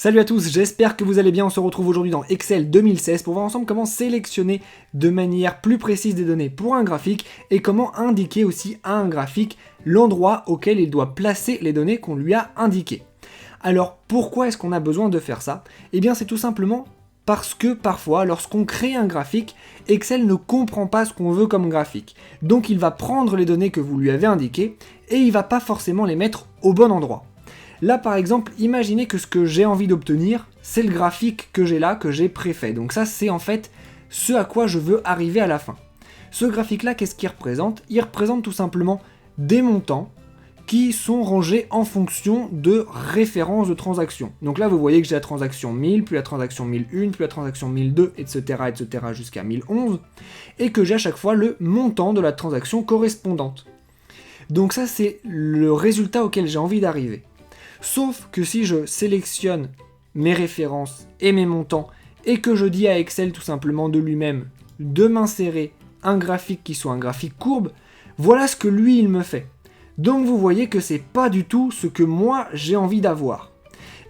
Salut à tous, j'espère que vous allez bien. On se retrouve aujourd'hui dans Excel 2016 pour voir ensemble comment sélectionner de manière plus précise des données pour un graphique et comment indiquer aussi à un graphique l'endroit auquel il doit placer les données qu'on lui a indiquées. Alors pourquoi est-ce qu'on a besoin de faire ça? Eh bien c'est tout simplement parce que parfois lorsqu'on crée un graphique, Excel ne comprend pas ce qu'on veut comme graphique. Donc il va prendre les données que vous lui avez indiquées et il va pas forcément les mettre au bon endroit. Là par exemple, imaginez que ce que j'ai envie d'obtenir, c'est le graphique que j'ai là, que j'ai préfet. Donc ça c'est en fait ce à quoi je veux arriver à la fin. Ce graphique là, qu'est-ce qu'il représente? Il représente tout simplement des montants qui sont rangés en fonction de références de transactions. Donc là vous voyez que j'ai la transaction 1000, puis la transaction 1001, puis la transaction 1002, etc. jusqu'à 1011, et que j'ai à chaque fois le montant de la transaction correspondante. Donc ça c'est le résultat auquel j'ai envie d'arriver. Sauf que si je sélectionne mes références et mes montants et que je dis à Excel tout simplement de lui-même de m'insérer un graphique qui soit un graphique courbe, voilà ce que lui il me fait. Donc vous voyez que c'est pas du tout ce que moi j'ai envie d'avoir.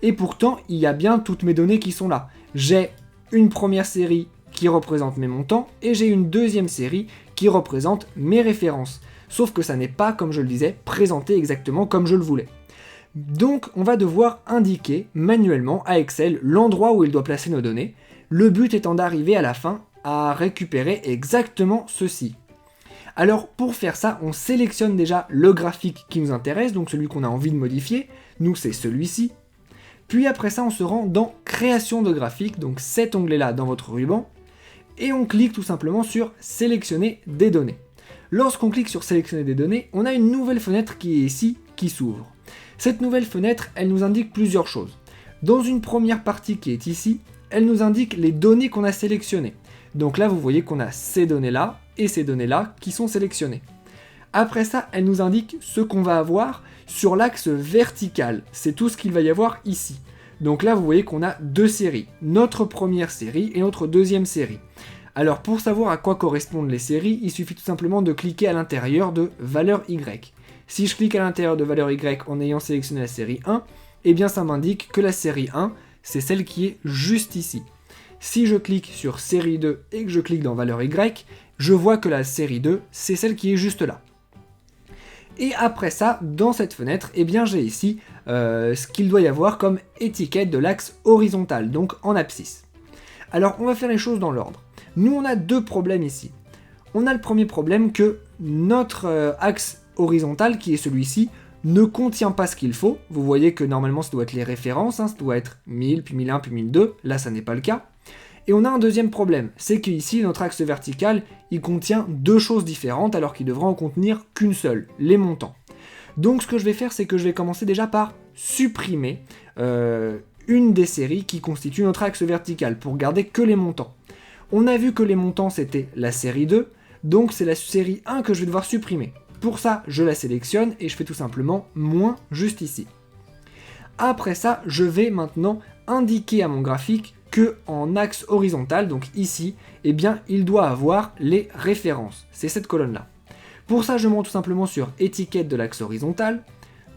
Et pourtant il y a bien toutes mes données qui sont là. J'ai une première série qui représente mes montants et j'ai une deuxième série qui représente mes références. Sauf que ça n'est pas, comme je le disais, présenté exactement comme je le voulais. Donc on va devoir indiquer manuellement à Excel l'endroit où il doit placer nos données, le but étant d'arriver à la fin à récupérer exactement ceci. Alors pour faire ça, on sélectionne déjà le graphique qui nous intéresse, donc celui qu'on a envie de modifier, nous c'est celui-ci. Puis après ça on se rend dans création de graphique, donc cet onglet là dans votre ruban, et on clique tout simplement sur sélectionner des données. Lorsqu'on clique sur sélectionner des données, on a une nouvelle fenêtre qui est ici, qui s'ouvre. Cette nouvelle fenêtre, elle nous indique plusieurs choses. Dans une première partie qui est ici, elle nous indique les données qu'on a sélectionnées. Donc là, vous voyez qu'on a ces données-là et ces données-là qui sont sélectionnées. Après ça, elle nous indique ce qu'on va avoir sur l'axe vertical. C'est tout ce qu'il va y avoir ici. Donc là, vous voyez qu'on a deux séries. Notre première série et notre deuxième série. Alors pour savoir à quoi correspondent les séries, il suffit tout simplement de cliquer à l'intérieur de valeur Y. Si je clique à l'intérieur de valeur Y en ayant sélectionné la série 1, eh bien ça m'indique que la série 1, c'est celle qui est juste ici. Si je clique sur série 2 et que je clique dans valeur Y, je vois que la série 2, c'est celle qui est juste là. Et après ça, dans cette fenêtre, eh bien j'ai ici ce qu'il doit y avoir comme étiquette de l'axe horizontal, donc en abscisse. Alors on va faire les choses dans l'ordre. Nous on a deux problèmes ici. On a le premier problème que notre axe horizontal, qui est celui-ci, ne contient pas ce qu'il faut. Vous voyez que normalement ça doit être les références, ça doit être 1000, puis 1001, puis 1002, là ça n'est pas le cas. Et on a un deuxième problème, c'est qu'ici notre axe vertical, il contient deux choses différentes alors qu'il devrait en contenir qu'une seule, les montants. Donc ce que je vais faire, c'est que je vais commencer déjà par supprimer une des séries qui constitue notre axe vertical pour garder que les montants. On a vu que les montants c'était la série 2, donc c'est la série 1 que je vais devoir supprimer. Pour ça, je la sélectionne et je fais tout simplement moins juste ici. Après ça, je vais maintenant indiquer à mon graphique que en axe horizontal, donc ici, eh bien, il doit avoir les références. C'est cette colonne-là. Pour ça, je monte tout simplement sur étiquette de l'axe horizontal,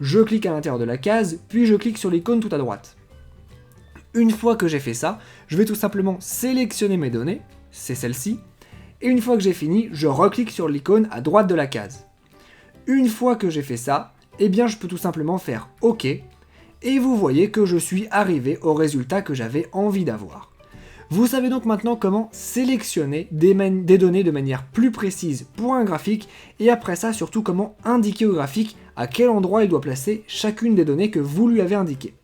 je clique à l'intérieur de la case, puis je clique sur l'icône tout à droite. Une fois que j'ai fait ça, je vais tout simplement sélectionner mes données, c'est celle-ci, et une fois que j'ai fini, je reclique sur l'icône à droite de la case. Une fois que j'ai fait ça, eh bien je peux tout simplement faire OK, et vous voyez que je suis arrivé au résultat que j'avais envie d'avoir. Vous savez donc maintenant comment sélectionner des données de manière plus précise pour un graphique, et après ça surtout comment indiquer au graphique à quel endroit il doit placer chacune des données que vous lui avez indiquées.